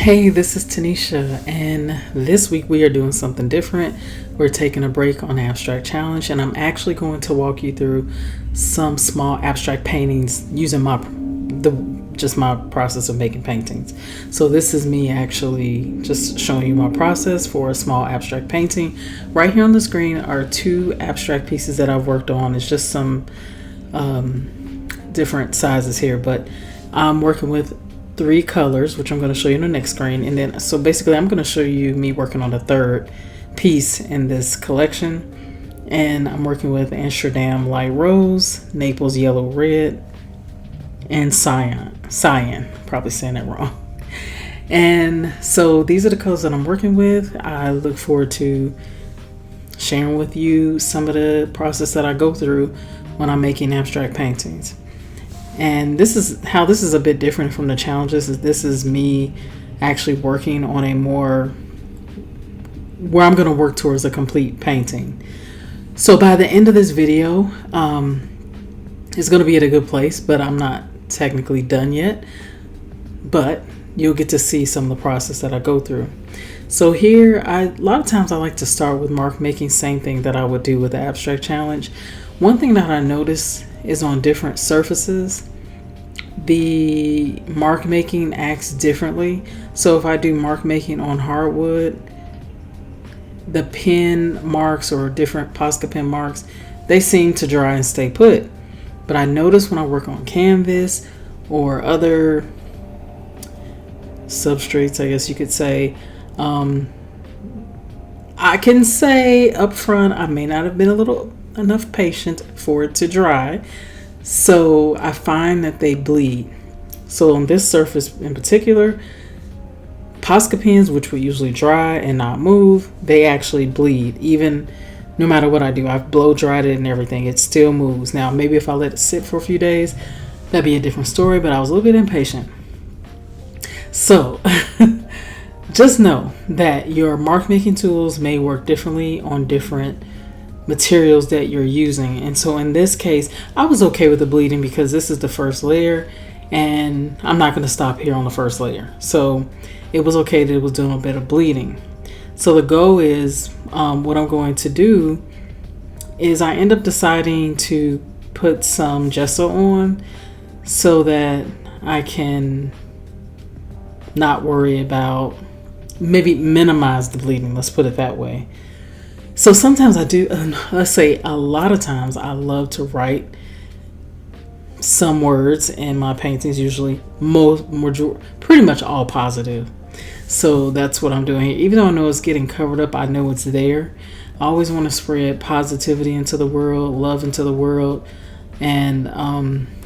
Hey, this is Tanisha, and this week we are doing something different. We're taking a break on Abstract Challenge, and I'm actually going to walk you through some small abstract paintings using my process of making paintings. So this is me actually just showing you my process for a small abstract painting. Right here on the screen are two abstract pieces that I've worked on. It's just some different sizes here, but I'm working with three colors, which I'm going to show you in the next screen. And then, so basically I'm going to show you me working on the third piece in this collection. And I'm working with Amsterdam Light Rose, Naples Yellow Red, and Cyan, probably saying that wrong. And so these are the colors that I'm working with. I look forward to sharing with you some of the process that I go through when I'm making abstract paintings. And this is a bit different from the challenges. This is me actually working on a more, where I'm going to work towards a complete painting. So by the end of this video, it's going to be at a good place, but I'm not technically done yet. But you'll get to see some of the process that I go through. So here, a lot of times I like to start with mark making, same thing that I would do with the abstract challenge. One thing that I notice is on different surfaces, the mark making acts differently. So if I do mark making on hardwood, the pen marks or different Posca pen marks, they seem to dry and stay put. But I notice when I work on canvas or other substrates, I guess you could say, I can say up front, I may not have been enough patient for it to dry, so I find that they bleed. So on this surface in particular, Posca pens, which would usually dry and not move, they actually bleed. Even no matter what I do, I've blow dried it and everything, it still moves. Now maybe if I let it sit for a few days, that'd be a different story, but I was a little bit impatient. So just know that your mark making tools may work differently on different materials that you're using. And so in this case, I was okay with the bleeding because this is the first layer and I'm not going to stop here on the first layer. So it was okay that it was doing a bit of bleeding. So the goal is, what I'm going to do is I end up deciding to put some gesso on so that I can not worry about, maybe minimize the bleeding, let's put it that way. So sometimes I do, let's say a lot of times I love to write some words in my paintings, usually pretty much all positive. So that's what I'm doing here. Even though I know it's getting covered up, I know it's there. I always want to spread positivity into the world, love into the world. And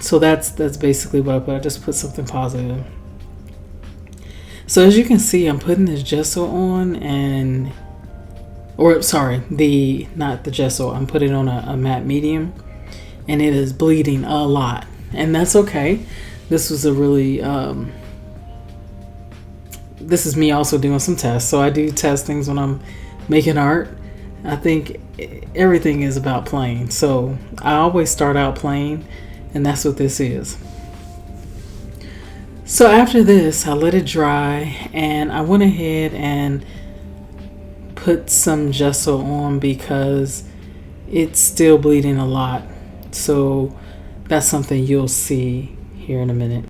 so that's basically what I put. I just put something positive. So as you can see, I'm putting this gesso on not the gesso, I'm putting on a matte medium, and it is bleeding a lot, and that's okay. This was a really this is me also doing some tests. So I do test things when I'm making art. I think everything is about playing, so I always start out playing, and that's what this is. So after this, I let it dry, and I went ahead and put some gesso on because it's still bleeding a lot. So that's something you'll see here in a minute.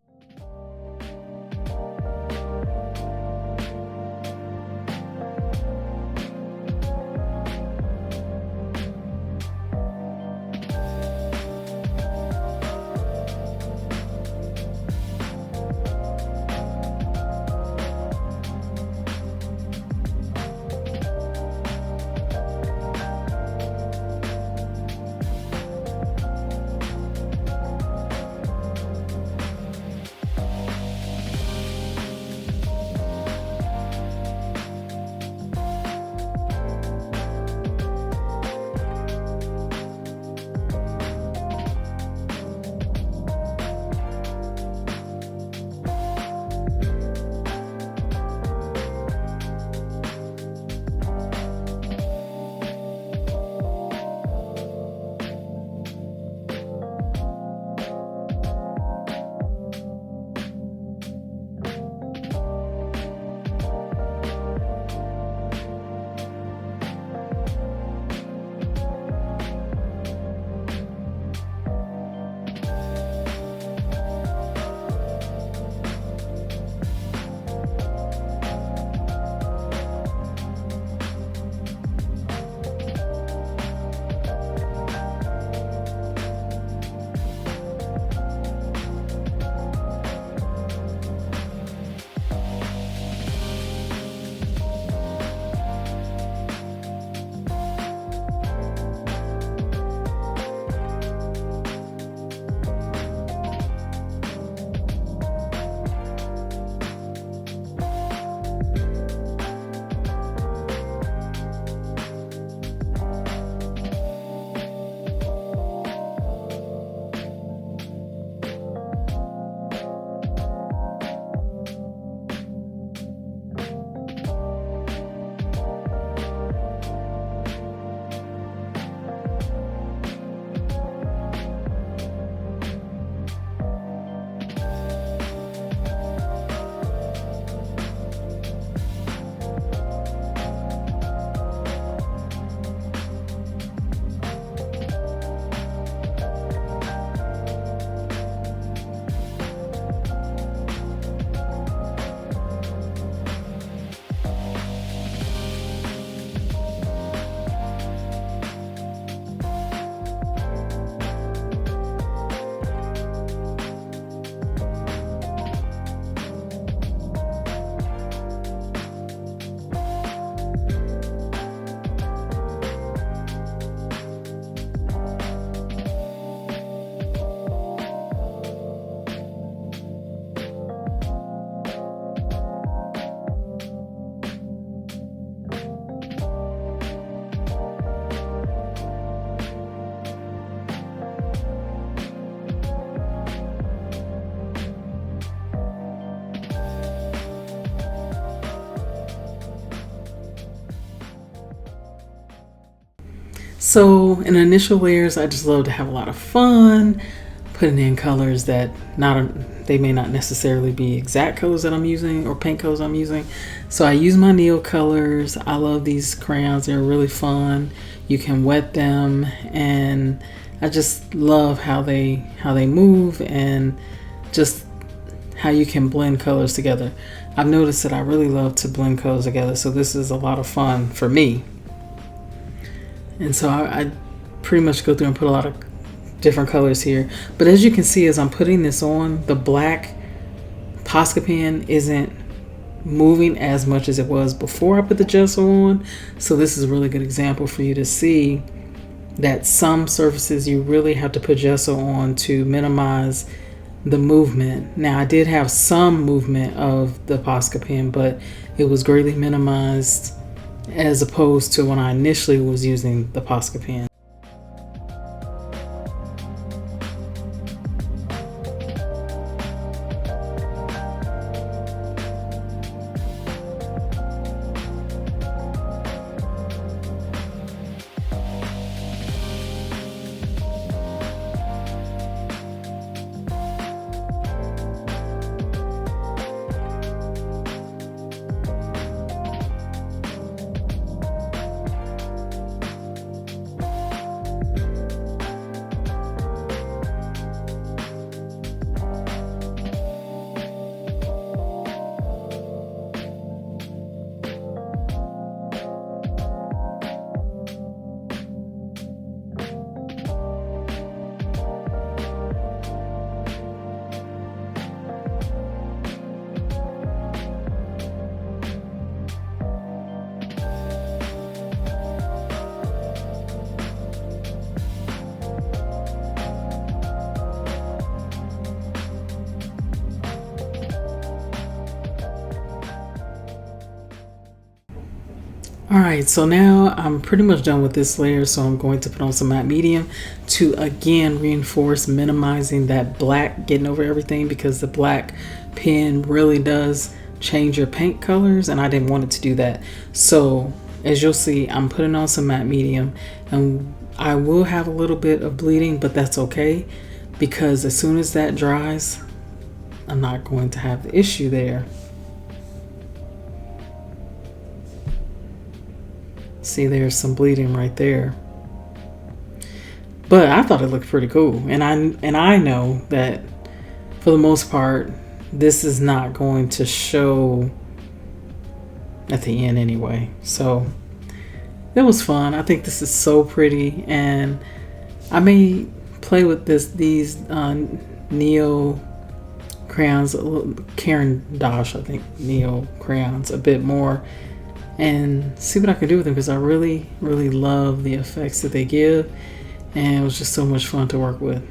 So in initial layers, I just love to have a lot of fun, putting in colors that they may not necessarily be exact colors that I'm using or paint colors I'm using. So I use my NeoColors. I love these crayons. They're really fun. You can wet them, and I just love how they move and just how you can blend colors together. I've noticed that I really love to blend colors together, so this is a lot of fun for me. And so I pretty much go through and put a lot of different colors here. But as you can see, as I'm putting this on, the black Posca pen isn't moving as much as it was before I put the gesso on. So this is a really good example for you to see that some surfaces you really have to put gesso on to minimize the movement. Now I did have some movement of the Posca pen, but it was greatly minimized as opposed to when I initially was using the Posca pen. Alright, so now I'm pretty much done with this layer, so I'm going to put on some matte medium to again reinforce minimizing that black getting over everything, because the black pen really does change your paint colors and I didn't want it to do that. So as you'll see, I'm putting on some matte medium and I will have a little bit of bleeding, but that's okay because as soon as that dries, I'm not going to have the issue there. See, there's some bleeding right there. But I thought it looked pretty cool. And I know that for the most part, this is not going to show at the end anyway. So it was fun. I think this is so pretty, and I may play with these Neo crayons, Karen Dosh, I think, Neo crayons a bit more, and see what I can do with them, because I really love the effects that they give, and it was just so much fun to work with.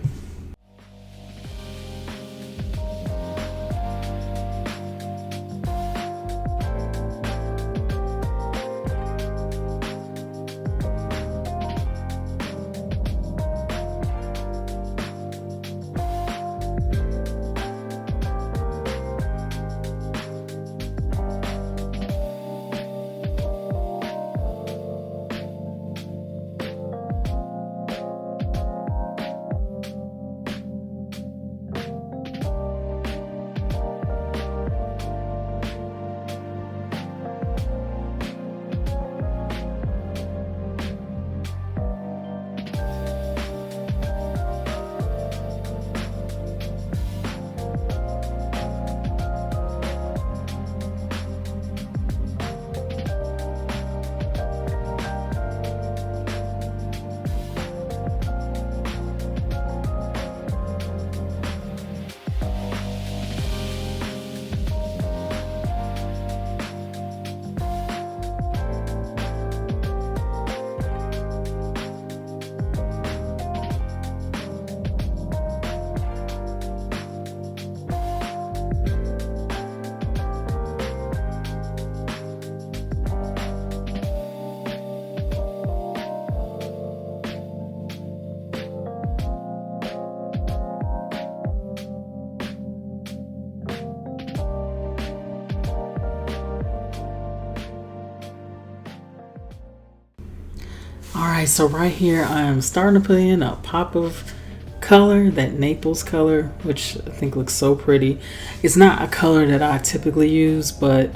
right, so right here I'm starting to put in a pop of color, that Naples color, which I think looks so pretty. It's not a color that I typically use, but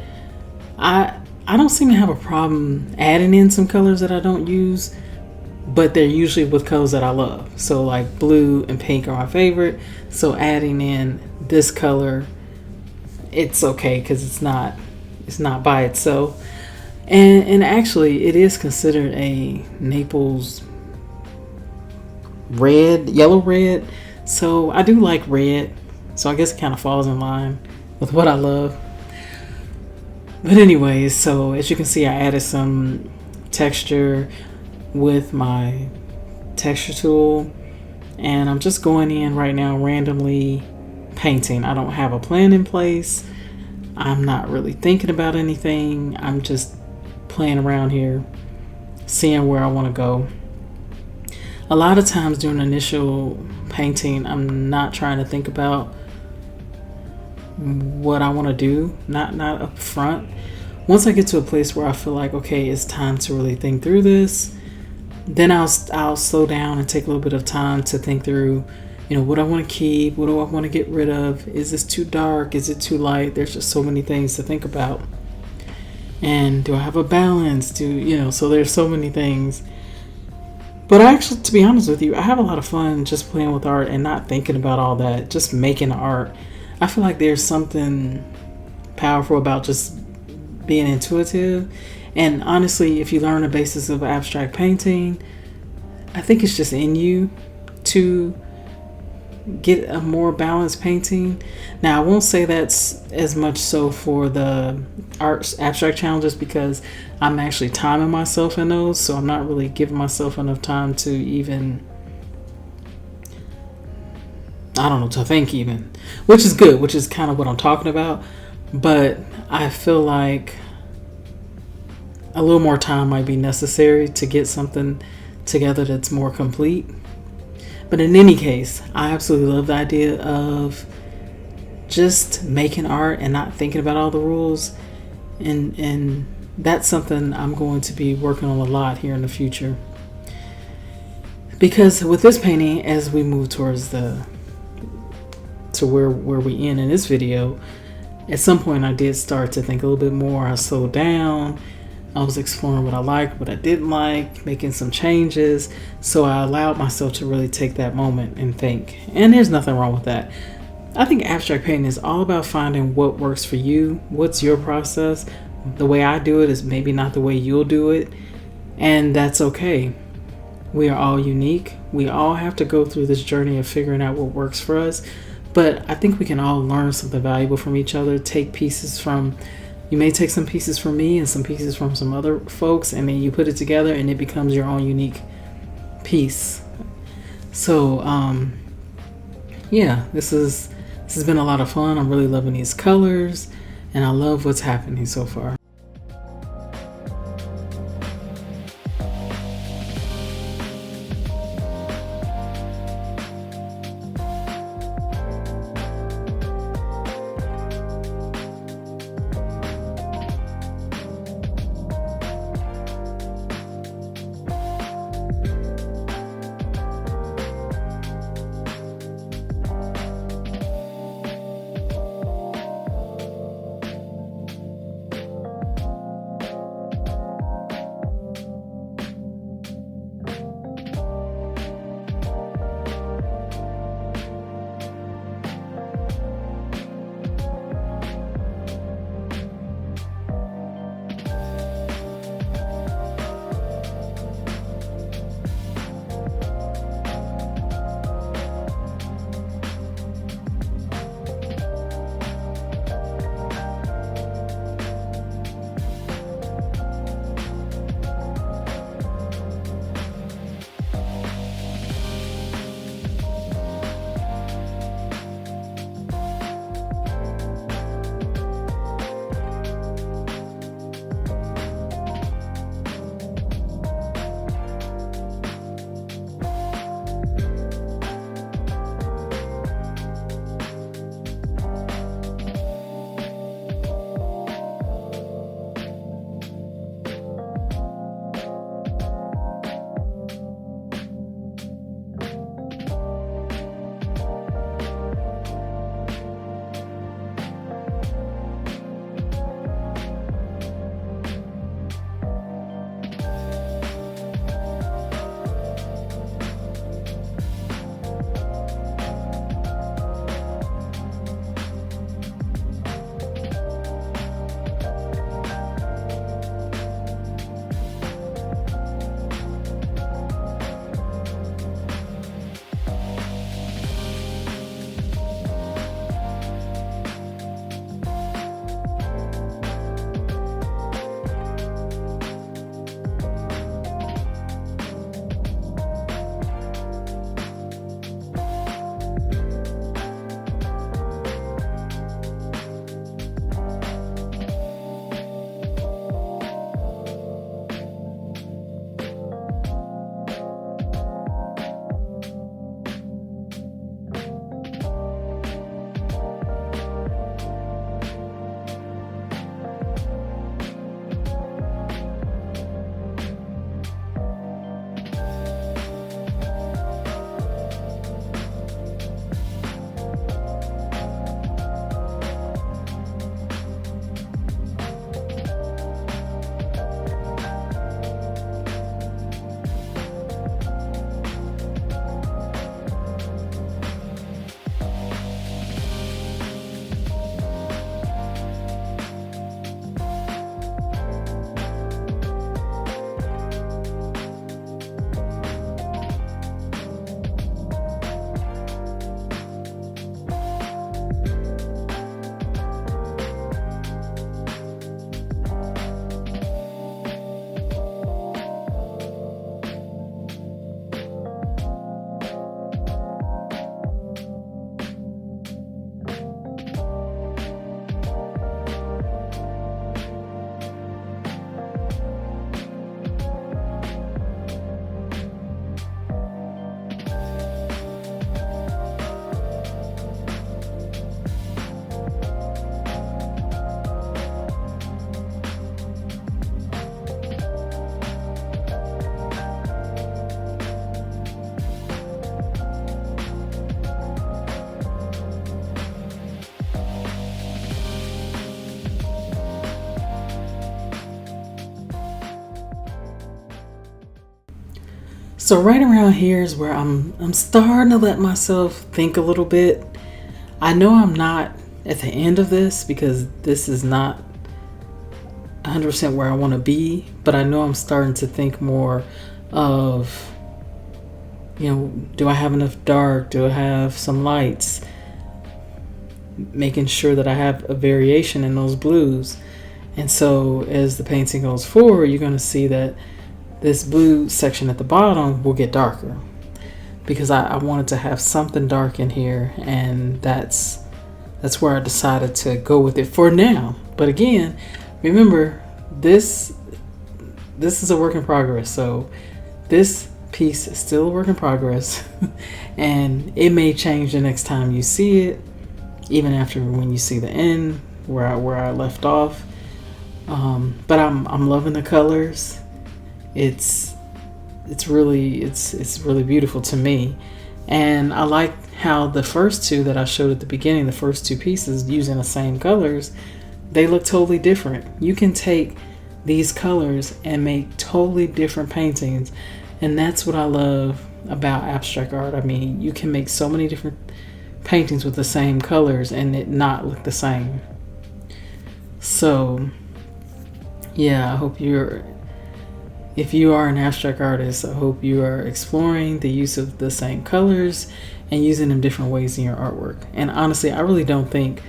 I don't seem to have a problem adding in some colors that I don't use, but they're usually with colors that I love. So like blue and pink are my favorite. So adding in this color, it's okay because it's not by itself. And actually it is considered a Naples red, yellow red. So I do like red. So I guess it kind of falls in line with what I love. But anyways, so as you can see, I added some texture with my texture tool, and I'm just going in right now randomly painting. I don't have a plan in place. I'm not really thinking about anything. I'm just playing around here, seeing where I want to go. A lot of times during initial painting, I'm not trying to think about what I want to do, not up front. Once I get to a place where I feel like, okay, it's time to really think through this, then I'll slow down and take a little bit of time to think through, what I want to keep, what do I want to get rid of, is this too dark, is it too light? There's just so many things to think about. And do I have a balance? So there's so many things. But actually, to be honest with you, I have a lot of fun just playing with art and not thinking about all that, just making art. I feel like there's something powerful about just being intuitive. And honestly, if you learn the basis of abstract painting, I think it's just in you to get a more balanced painting. Now, I won't say that's as much so for the arts abstract challenges because I'm actually timing myself in those. So I'm not really giving myself enough time to even, to think even, which is good, which is kind of what I'm talking about. But I feel like a little more time might be necessary to get something together that's more complete. But in any case, I absolutely love the idea of just making art and not thinking about all the rules. And that's something I'm going to be working on a lot here in the future. Because with this painting, as we move towards where we end in this video, at some point I did start to think a little bit more. I slowed down. I was exploring what I liked, what I didn't like, making some changes. So I allowed myself to really take that moment and think. And there's nothing wrong with that. I think abstract painting is all about finding what works for you. What's your process? The way I do it is maybe not the way you'll do it. And that's okay. We are all unique. We all have to go through this journey of figuring out what works for us. But I think we can all learn something valuable from each other. You may take some pieces from me and some pieces from some other folks, and then you put it together and it becomes your own unique piece. So, this has been a lot of fun. I'm really loving these colors, and I love what's happening so far. So right around here is where I'm starting to let myself think a little bit. I know I'm not at the end of this because this is not 100% where I want to be, but I know I'm starting to think more of, do I have enough dark? Do I have some lights? Making sure that I have a variation in those blues. And so as the painting goes forward, you're going to see that this blue section at the bottom will get darker because I wanted to have something dark in here, and that's where I decided to go with it for now. But again, remember, this is a work in progress. So this piece is still a work in progress and it may change the next time you see it, even after when you see the end where I left off. But I'm loving the colors. It's really beautiful to me, and I like how the first two that I showed at the beginning, the first two pieces using the same colors, they look totally different. You can take these colors and make totally different paintings, and that's what I love about abstract art. I mean, you can make so many different paintings with the same colors and it not look the same. So yeah, I hope if you are an abstract artist, I hope you are exploring the use of the same colors and using them different ways in your artwork. And honestly, I really don't think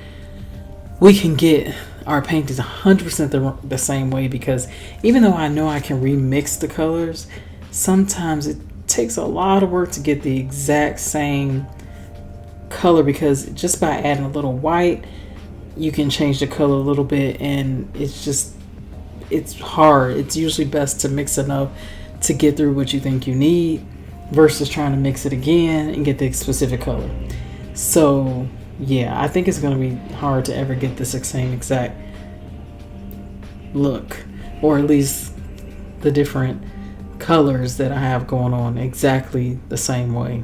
we can get our paintings 100% the same way, because even though I know I can remix the colors, sometimes it takes a lot of work to get the exact same color, because just by adding a little white, you can change the color a little bit, and it's hard. It's usually best to mix enough to get through what you think you need versus trying to mix it again and get the specific color. So yeah, I think it's going to be hard to ever get this same exact look, or at least the different colors that I have going on exactly the same way.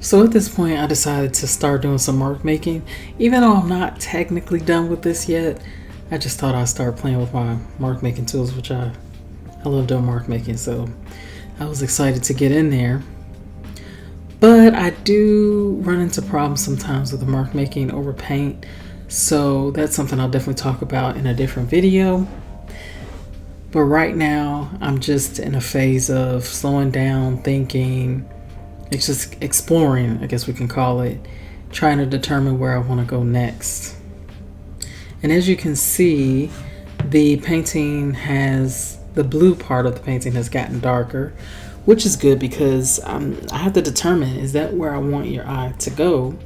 So at this point, I decided to start doing some mark making. Even though I'm not technically done with this yet, I just thought I'd start playing with my mark making tools, which I love doing mark making. So I was excited to get in there. But I do run into problems sometimes with the mark making over paint. So that's something I'll definitely talk about in a different video. But right now, I'm just in a phase of slowing down, thinking. It's just exploring, I guess we can call it, trying to determine where I want to go next. And as you can see, the painting has, the blue part of the painting has gotten darker, which is good because I have to determine, is that where I want your eye to go?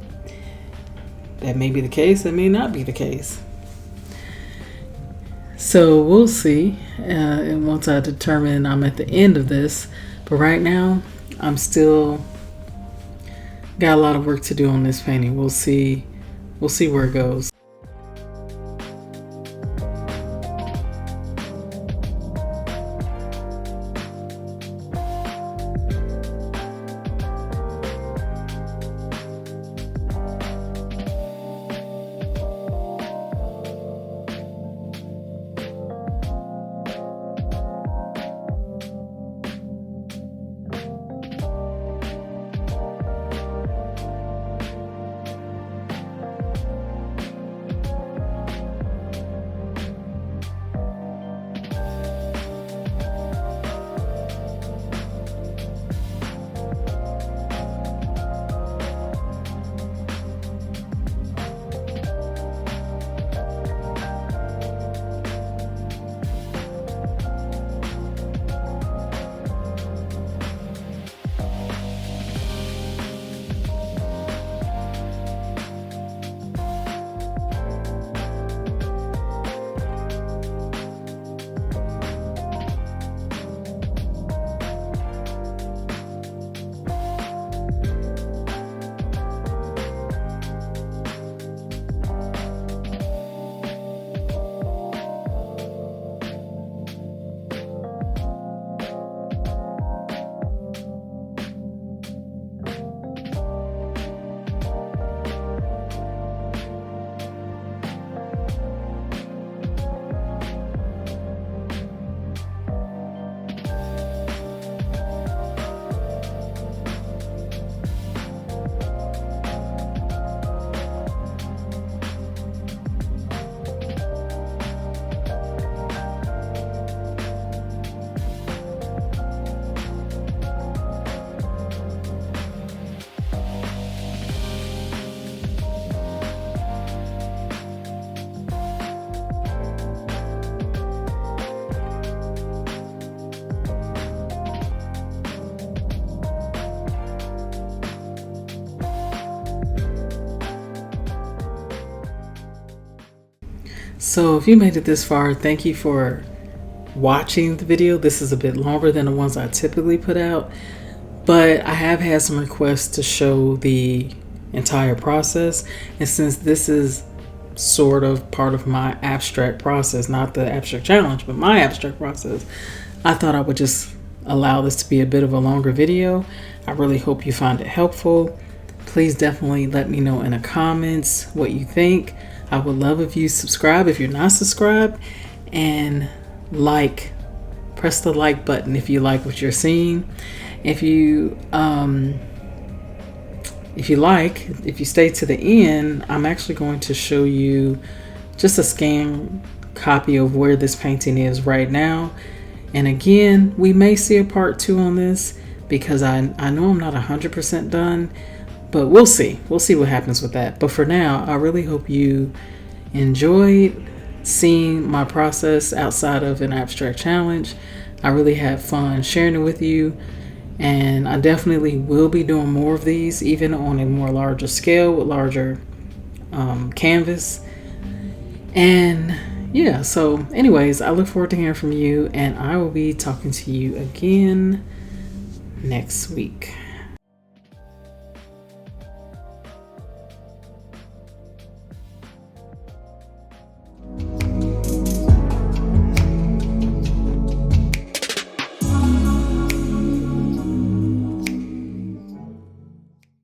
That may be the case, that may not be the case. So we'll see, and once I determine I'm at the end of this. But right now, I'm still got a lot of work to do on this painting. We'll see where it goes. So if you made it this far, thank you for watching the video. This is a bit longer than the ones I typically put out, but I have had some requests to show the entire process. And since this is sort of part of my abstract process, not the abstract challenge, but my abstract process, I thought I would just allow this to be a bit of a longer video. I really hope you find it helpful. Please definitely let me know in the comments what you think. I would love if you subscribe if you're not subscribed, and press the like button if you like what you're seeing. If you stay to the end, I'm actually going to show you just a scan copy of where this painting is right now. And again, we may see a part 2 on this because I know I'm not 100% done, but we'll see. We'll see what happens with that. But for now, I really hope you enjoyed seeing my process outside of an abstract challenge. I really had fun sharing it with you, and I definitely will be doing more of these, even on a more larger scale with larger canvas. And yeah, so anyways, I look forward to hearing from you, and I will be talking to you again next week.